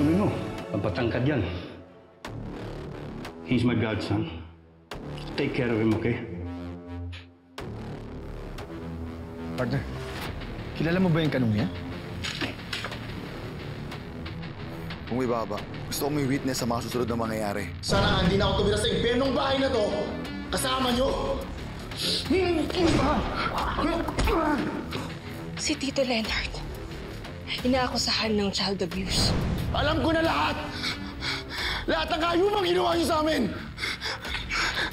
Tanungin mo, pagpatangkad yan. He's my godson. Take care of him, okay? Partner, kilala mo ba yung kanong niya? Kung ibaba, gusto ko may witness sa mga susunod na mangyayari. Sana hindi na ako tumira sa impyernong bahay na to. Kasama nyo! Si Tito Leonard, inaakusahan ng child abuse. Alam ko na lahat! Lahat ng kayumang ginawa niyo sa amin!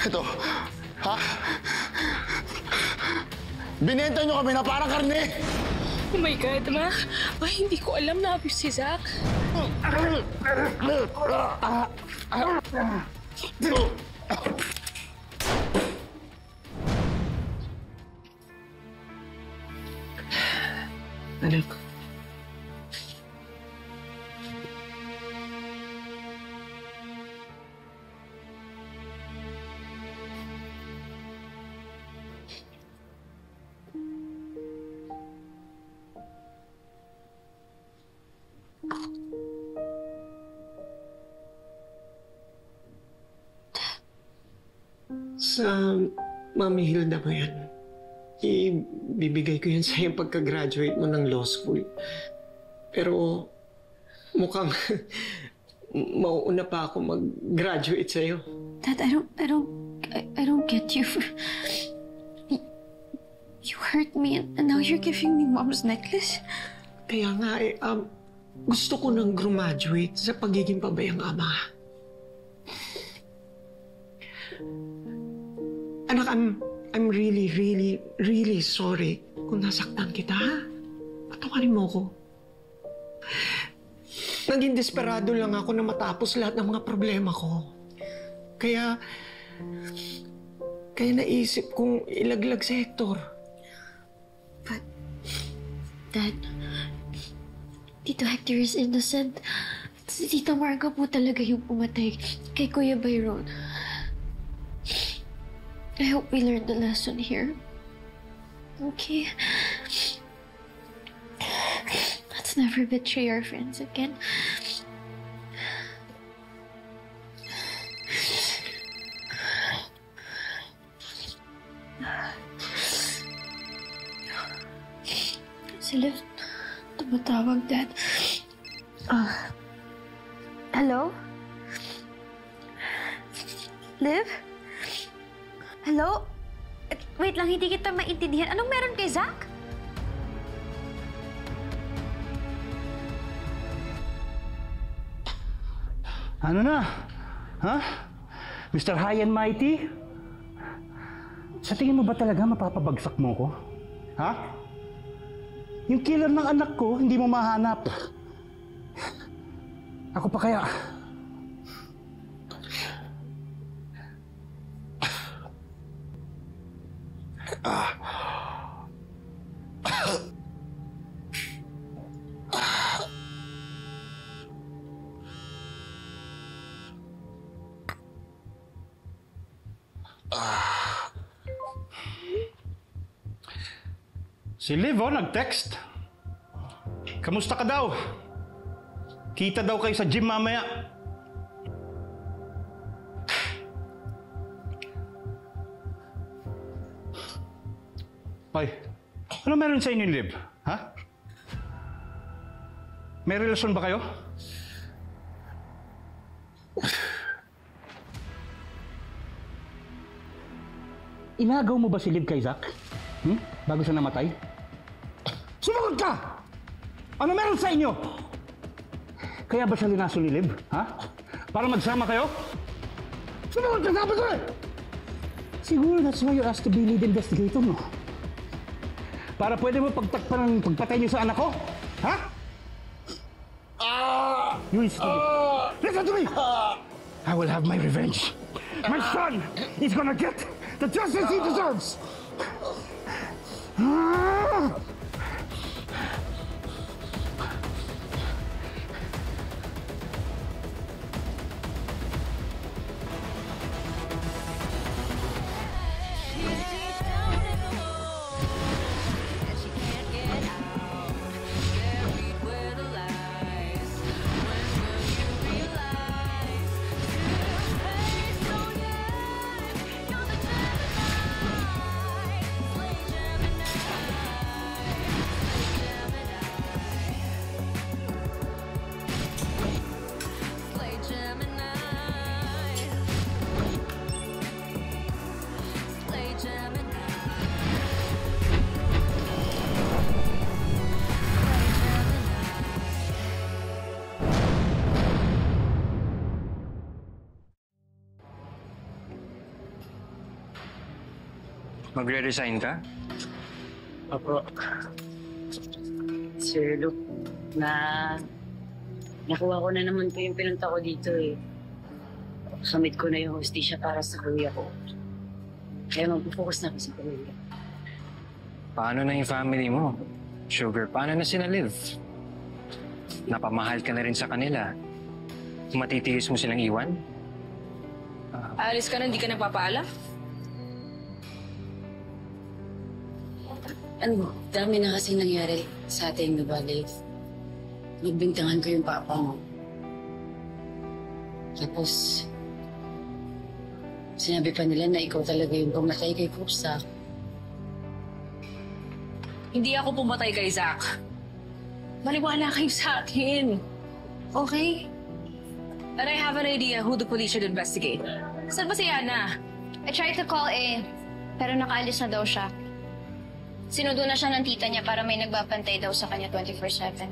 Ito, ha? Binenta niyo kami na parang karne! Oh my God, Ma. Ma, hindi ko alam na abuse si Zach. Anak. Sa Mami Hilda mo yan. Ibibigay ko yan sa'yo pagka-graduate mo ng law school. Pero mukhang mauuna pa ako mag-graduate sa'yo. Dad, I don't get you. You hurt me and now you're giving me Mom's necklace? Kaya nga gusto ko nang graduate sa pagiging pabayang ama. Anak, I'm really sorry kung nasaktan kita, ha? Patawarin mo ko. Naging desperado lang ako na matapos lahat ng mga problema ko. Kaya naisip kong ilaglag si Hector. But, Dad, Tito Hector is innocent. Si Tita Marga po talaga yung pumatay kay Kuya Byron. I hope we learned the lesson here. Okay? Let's never betray our friends again. Si Liv, tumatawag, Dad. Hello? Liv? Hello? Wait lang, hindi kita maintindihan. Anong meron kay Zach? Ano na? Ha? Mr. High and Mighty? Sa tingin mo ba talaga mapapabagsak mo ko? Ha? Yung killer ng anak ko, hindi mo mahanap. Ako pa kaya? Si Liv, nag-text. Kamusta ka daw? Kita daw kayo sa gym mamaya. Ay, ano meron sa inyo, Liv? Ha? May relasyon ba kayo? Inagaw mo ba si Liv kay Zach? Bago siya namatay? Sumagot ka! Ano meron sa inyo? Kaya ba siya linaso ni Liv? Ha? Para magsama kayo? Sumagot ka, sabi ko eh! Siguro that's why you're asked to be lead investigator, no? Para pwede mo pagtakpan ng pagpatay niyo sa anak ko? Ha? You listen to me. Listen to me! I will have my revenge. My son is gonna get the justice he deserves! Magre-resign ka? Opo. Sir Luke, nakuha ko na naman po yung pinunta ko dito eh. Kamit ko na yung hostisya para sa kuya ko. Kaya mag-focus na ako sa kuya. Paano na yung family mo? Sugar, paano na sila Liv? Napamahal ka na rin sa kanila. Matitiis mo silang iwan? Alis ka na, hindi ka nagpapaalam? Ano, dami na kasi nangyari sa ating nabalik. Nagbintangan ko yung papa mo. Tapos, sinabi pa nila na ikaw talaga yung pumatay kay Kusa. Hindi ako pumatay kay Zach. Maliwala kayo sa akin. Okay? And I have an idea who the police should investigate. Saan ba si Yana? I tried to call pero nakaalis na daw siya. Sinundo na siya ng tita niya para may nagbabantay daw sa kanya 24/7.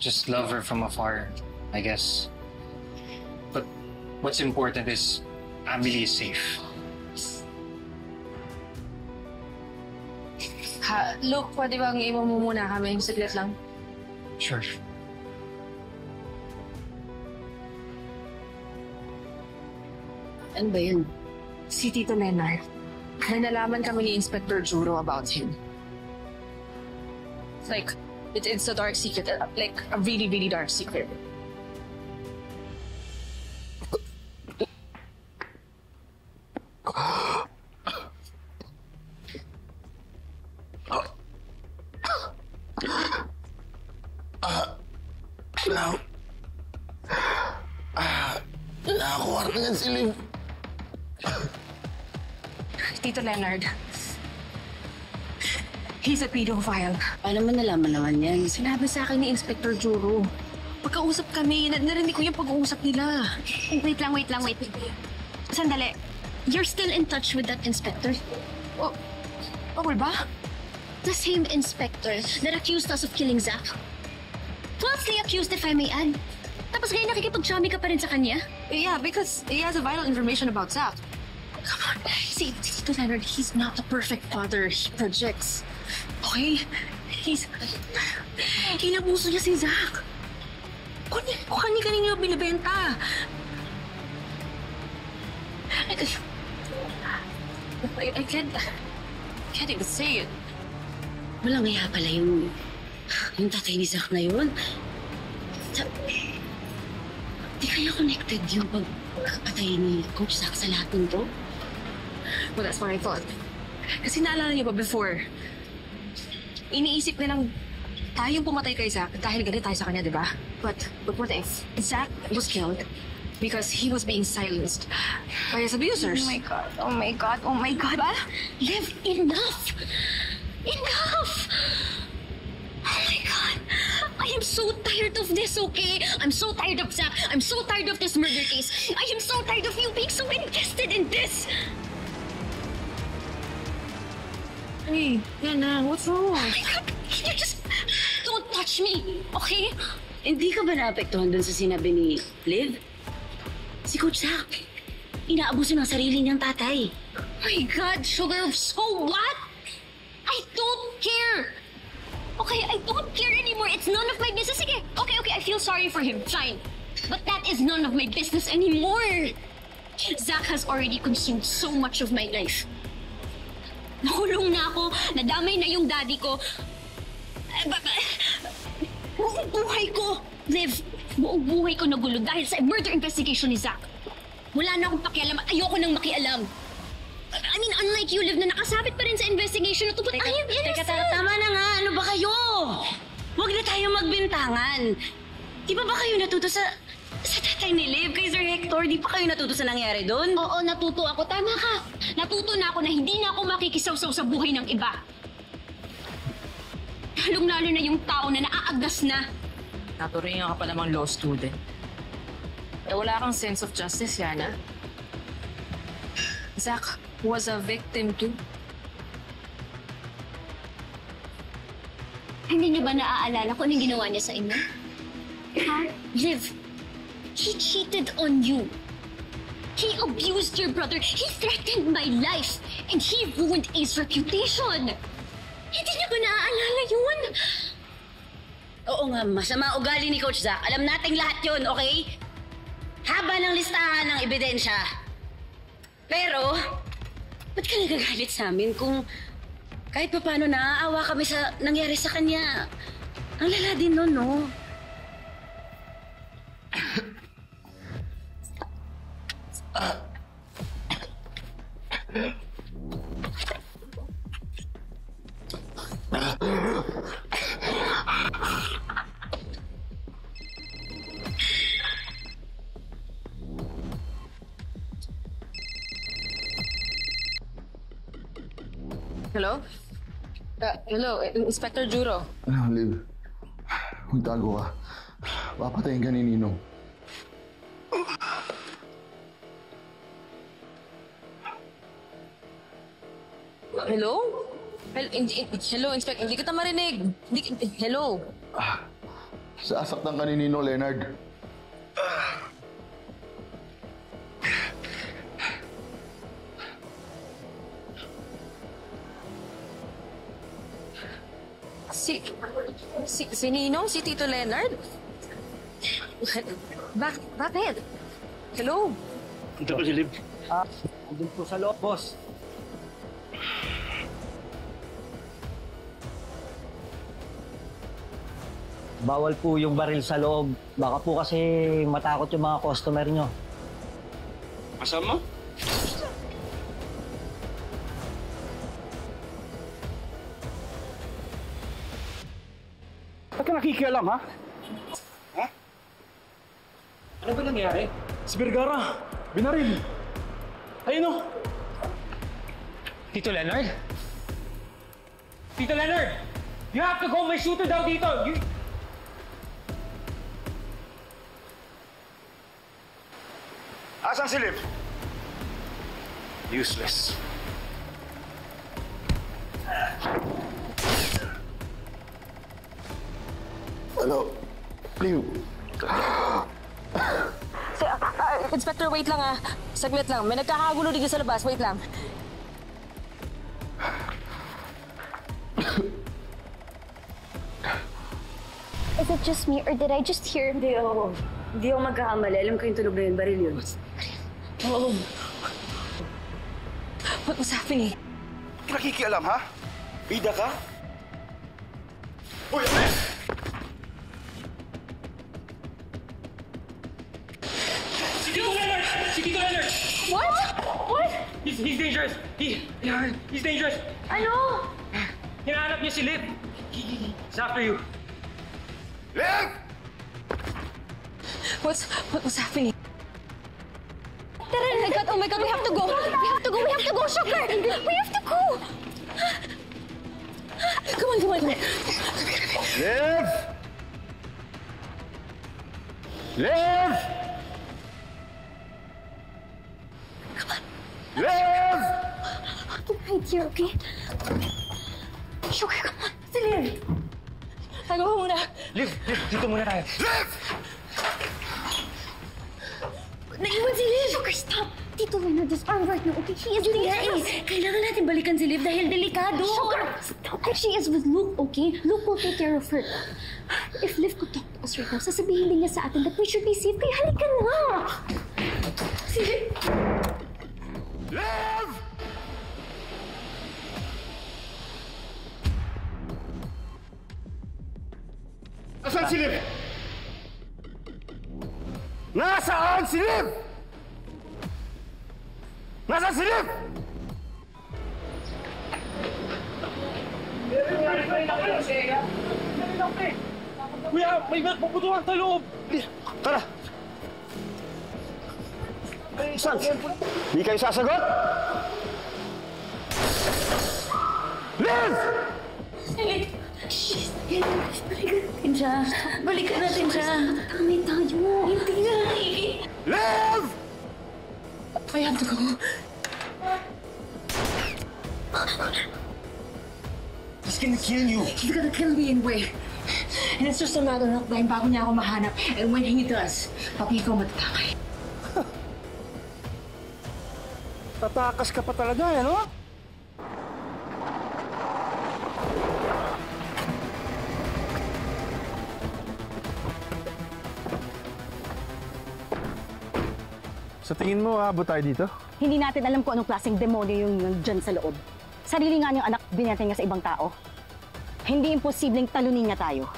Just love her from afar, I guess. But what's important is Amelie is safe. Look, pwede bang iwan mo muna kami? Saglit lang. Sure. Ano ba yun? Si Tito Leonard. Nalaman kami ni Inspector Juro about him. It's a dark secret. Like, a really, really dark secret. Nakakuwarta niyan si Liv. Tito Leonard. He's a pedophile. Paano mo nalaman naman yan? Sinabi sa akin ni Inspector Juro. Pagkausap kami, narinig ko yung pag-uusap nila. Wait lang. Sandali. You're still in touch with that inspector? Oh, ba? The same inspector that accused us of killing Zach? Falsely accused, if I may add. Tapos ngayon nakikipag-chummy ka pa rin sa kanya? Yeah, because he has a vital information about Zach. Come on. See, Tito Leonard, he's not the perfect father he projects. Okay? Kinabuso niya si Zach. Kung kanina binibenta. I can't even say it. Walang maya pala yung tatay ni Zach na yun. Di kaya connected yung pagkapatay ni Coach Zach sa lahat nito? Well, that's what I thought. Kasi naalala niyo ba before, iniisip nilang tayong pumatay kay Zach dahil galit tayo sa kanya, di ba? But what if Zach was killed because he was being silenced by his abusers? Oh my God. Diba? Liv, enough! Oh my God. I am so tired of this, okay? I'm so tired of Zach. I'm so tired of this murder case. I am so tired of you being so invested in this. Hey, Yana, what's wrong? Oh my God, you just don't touch me, okay? Hindi ka ba naapektuhan dun sa sinabi ni Liv? Si Coach Zach, inaabuso ng sarili niyang tatay. Oh my God, Sugar, so what? I don't care. Okay, I don't care anymore. It's none of my business. Sige, okay, I feel sorry for him. Fine. But that is none of my business anymore. Zach has already consumed so much of my life. Nakulong na ako, nadamay na yung daddy ko. Buong buhay ko, Liv, buong buhay ko nagulo dahil sa murder investigation ni Zach. Wala na akong pakialam at ayoko nang makialam. I mean, unlike you, Liv, na nakasabit pa rin sa investigation na to, but I am innocent. Tama na nga. Ano ba kayo? Huwag na tayo magbintangan. Di ba kayo natuto sa tatay ni Liv, kay Sir Hector? Di pa kayo natuto sa nangyari doon? Oo, natuto ako. Tama ka. Natuto na ako na hindi na ako makikisaw-saw sa buhay ng iba. Lalong-lalo na yung tao na naaagas na. Naturingan ka pa namang law student. Wala kang sense of justice, Yana. Zach was a victim too. Hindi niyo ba naaalala kung anong ginawa niya sa inyo? Ha? Liv, he cheated on you. He abused your brother. He threatened my life. And he ruined A's reputation. Hindi niyo ba naaalala yun? Oo nga, masama ugali ni Coach Zack. Alam nating lahat yun, okay? Haba ng listahan ng ebidensya. Pero, ba't ka nagagalit sa amin kung kahit pa paano naaawa kami sa nangyari sa kanya? Ang lala din nun, no? Hello? Hello, Inspector Juro. Ano, Liv? Magtago ka. Papatayin ka ni Ninong. Hello? Hello, Inspector. Hindi kita marinig. Hello? Sasaktan ka ni Ninong, Leonard. Si Ninong? Si Tito Leonard? Bakit? Hello? Ito po si Liv. Andun po sa loob, boss. Bawal po yung baril sa loob. Baka po kasi matakot yung mga customer nyo. Kasama? Ba't ka nakikialam, ha? Ha? Ano ba nangyari? Si Vergara, binaril. Ayun o. Tito Leonard? Tito Leonard! You have to go! May shooter daw dito! Asan si Liv? Useless. Hello? Liv? Inspector, wait lang ah. Saglit lang. May nagkakagulo dito sa labas. Wait lang. Is it just me or did I just hear? Hindi ako magkakamali. Alam ko yung tunog na yun, baril yun. Oh. What was happening? Nakikialam, ha? Bida ka? Uy, Si Tito Leonard! Si Tito Leonard! What? What? He's dangerous! He's dangerous! Ano? Hinahanap niya si Liv! He's after you! Liv! What was happening? Oh my God, we have to go. We have to go, Sugar. We have to go. Come on. Liv! Liv! Come on. Liv! I can hide here, okay? Sugar, come on. Si Liv. Tago ko muna. Liv! Dito muna tayo! Liv! Naiwan si Liv. Sugar, stop. Tito Leonard is armed right now, okay? He is dangerous. Kailangan natin balikan si Liv dahil delikado. Sugar, stop. She is with Luke, okay? Luke will take care of her. If Liv could talk to us right now, sasabihin din niya sa atin that we should be safe. Kaya halika na. Si Liv. Liv! Nasaan si Liv? Nasaan si Liv? Nasaan si Liv? Kuya, may magpuputuhan sa loob. Tara! Saan? Di kayo sasagot? Liv! Balikan natin siya. Kamay tayo. Hindi na. Liv! I have to go. He's gonna kill you. He's gonna kill me anyway. And it's just a matter of time bago niya ako mahanap. And when he does, pati ikaw matatakay. Tatakas ka pa talaga, ano? Sa tingin mo, aabot tayo dito? Hindi natin alam kung anong klaseng demonyo yung nandyan sa loob. Sarili nga niyang anak, binenta niya sa ibang tao. Hindi imposibleng talunin niya tayo.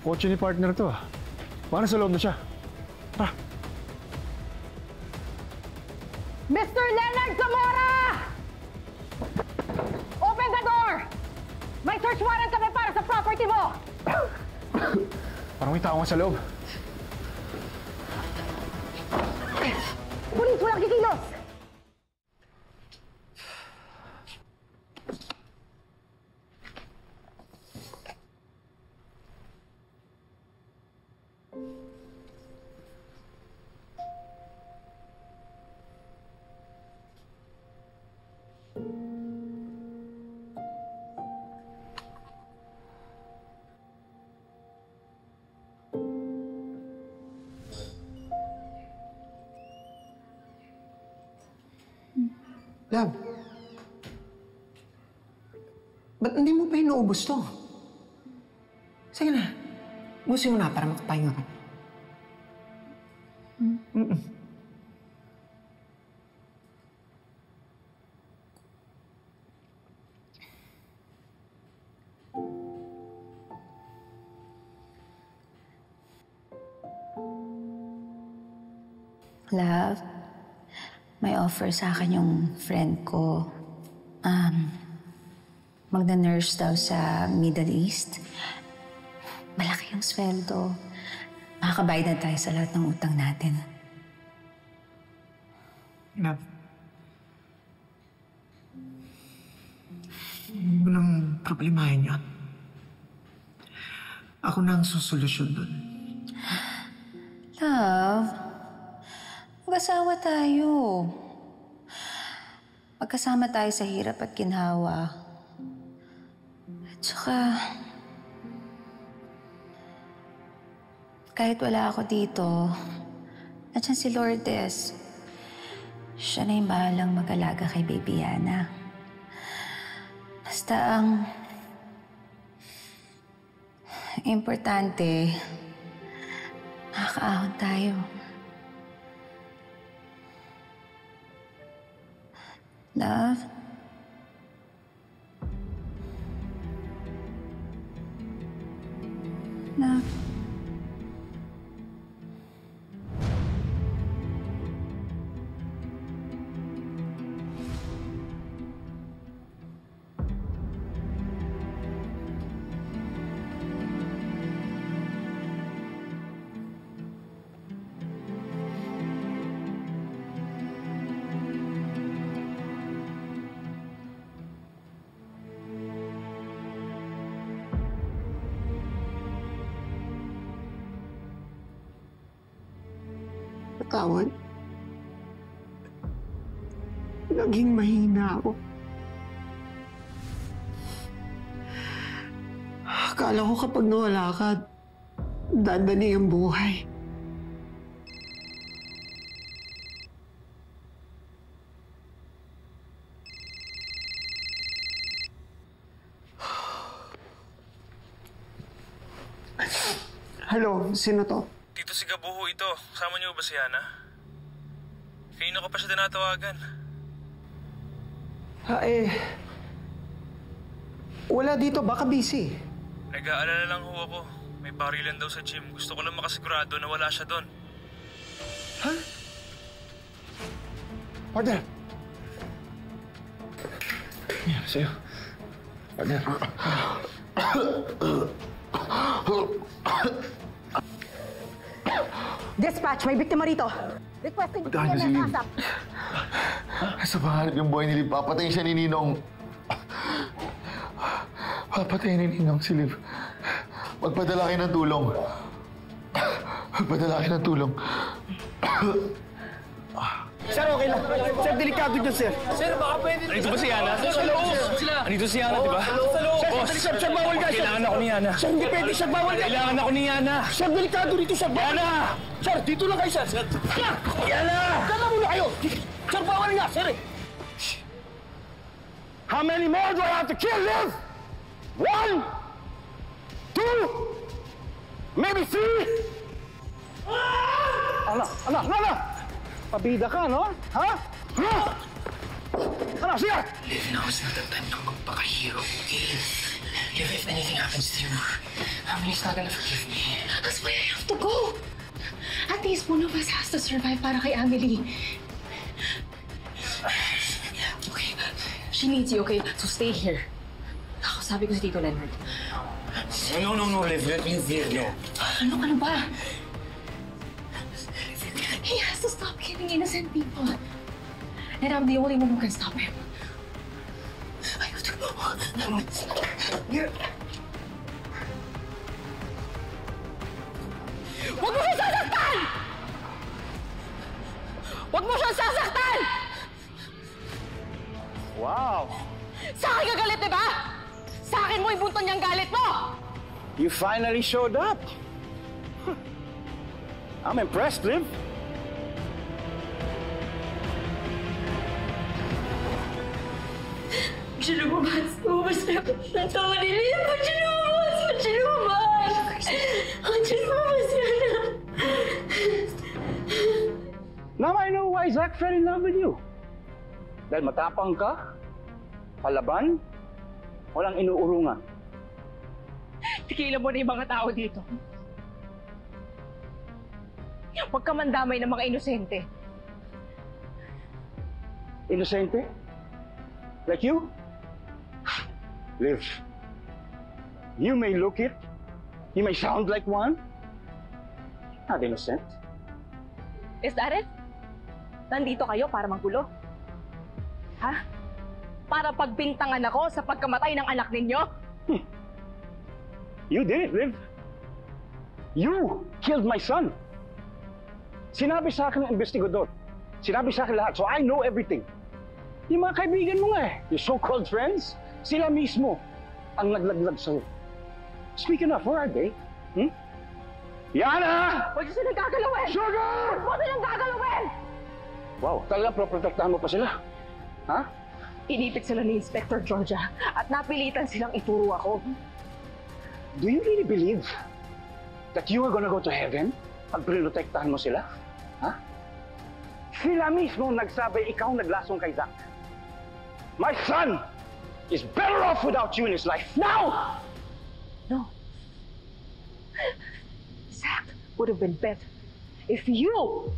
Kotse ni partner to ah. Paano sa loob na siya? Tara. Mr. Leonard Zamora! Open the door! May search warrant kami para sa property mo! Parang may tao nga sa loob. Pulis, walang kikilos! Love, ba't hindi mo pa inuubos to? Sige na, ubusin mo na para makapahinga ka. Love, may offer sa akin yung friend ko. Magna-nurse daw sa Middle East. Malaki yung sweldo. Makakabayad na tayo sa lahat ng utang natin. Love, huwag mo nang problemahin yan. Ako na ang susolusyon dun. Love, mag-asawa tayo. Magkasama tayo sa hirap at ginhawa. At saka, kahit wala ako dito, nandiyan si Lourdes. Siya na yung bahalang mag-alaga kay Baby Yana. Basta ang importante, makakaahon tayo. Love? Love? Patawad. Naging mahina ako. Akala ko kapag nawala ka, dadali ang buhay. Hello, sino to? Tito si Gabuho ito. Kasama niyo ba si Yana? Kanina ko pa siya tinatawagan. Wala dito. Baka busy. Nag-aalala lang ho ako. May barilan daw sa gym. Gusto ko lang makasigurado na wala siya doon. Ha? Partner! Yan, sa'yo. Partner. Dispatch, may biktima rito. Requesting Magkano si Liv? ASAP. Sa pangarap yung buhay ni Liv, papatayin siya ni Ninong. Papatayin ni Ninong si Liv. Magpadala kayo ng tulong. Magpadala kayo ng tulong. Sir, okay lang. Sir, delikado dyan, sir. Sir, baka pwede... Andito ba si Yana? Sa loob! Andito si Yana, di ba? Sa loob! Sir, bawal ka, sir! Kailangan ako ni Yana. Sir, hindi pwede, sir, bawal ka! Kailangan ako ni Yana! Sir, delikado dito, sir! Yana! Sir, dito lang kayo, sir! Yana! Kala muna kayo! running us, Eric! How many more do I have to kill, Liv? 1, 2, maybe 3? Anak! Pabida ka, no? Ha? Anak, sige! Liv, now's not the time to magpaka-hero, okay? Liv, if anything happens to you, family's not gonna forgive me. That's why I have to go. At least one of us has to survive para kay Amelie. Okay, she needs you, okay? So stay here. Ako, sabi ko si Tito Leonard. No, Liv, no. Ano ba? He has to stop killing innocent people. And I'm the only one who can stop him. I have to go. Huwag mo siyang sasaktan! Huwag mo siyang sasaktan! Wow! Sa akin ka galit, di ba? Sa akin mo ibunton niyang galit mo! You finally showed up. I'm impressed, Liv. Lumabas na ako ng tawa ni Liv. Ba't siya lumabas? yan na. Now I know why Zach fell in love with you. Dahil matapang ka, palaban, walang inuurungan. Tigilan mo na yung mga tao dito. Huwag ka mandamay ng mga inosente. Inosente? Like you? Liv, you may look it, you may sound like one, not innocent. Is that it? Nandito kayo para magulo? Ha? Para pagbintangan ako sa pagkamatay ng anak ninyo? You did it, Liv. You killed my son. Sinabi sa akin ng investigador. Sinabi sa akin lahat, so I know everything. Yung mga kaibigan mo nga eh, yung so-called friends, sila mismo ang naglaglag sa'yo. Speaking of, where are they? Yana! Huwag silang gagalawin! Sugar! Huwag silang gagalawin! Wow, talagang proprotektahan mo pa sila. Ha? Inipit sila ni Inspector Georgia at napilitan silang ituro ako. Do you really believe that you are gonna go to heaven pag prinotektahan mo sila? Ha? Sila mismo nagsabi ikaw naglasong kay Zach. My son is better off without you in his life now! No. Zach would have been better if you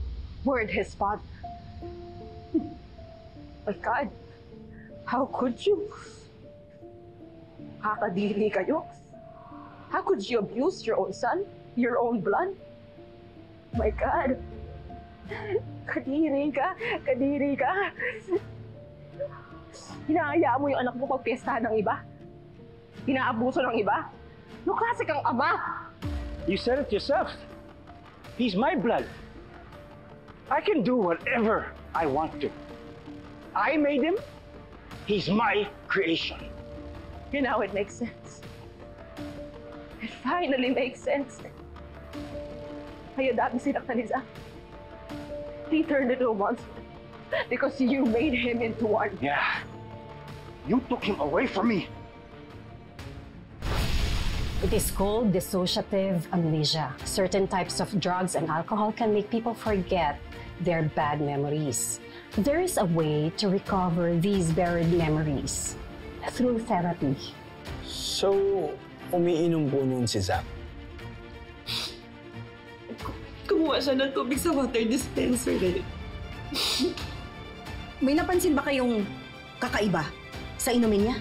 weren't his father. My God, how could you? Kakadiri kayo. How could you abuse your own son? Your own blood? My God. Kadiri ka. Kadiri ka. Hinaayaan mo yung anak mo pagpiestahan ng iba? Hinaabuso ng iba? No klase kang ama? You said it yourself. He's my blood. I can do whatever I want to. I made him. He's my creation. You know, it makes sense. It finally makes sense. Kaya dami sinaktan ni Zach. He turned into a monster because you made him into one. Yeah. You took him away from me. It is called dissociative amnesia. Certain types of drugs and alcohol can make people forget their bad memories. There is a way to recover these buried memories through therapy. So, umiinom po noon si Zach? Kumuha siya ng tubig sa water dispenser. May napansin ba kayong kakaiba sa inumin niya?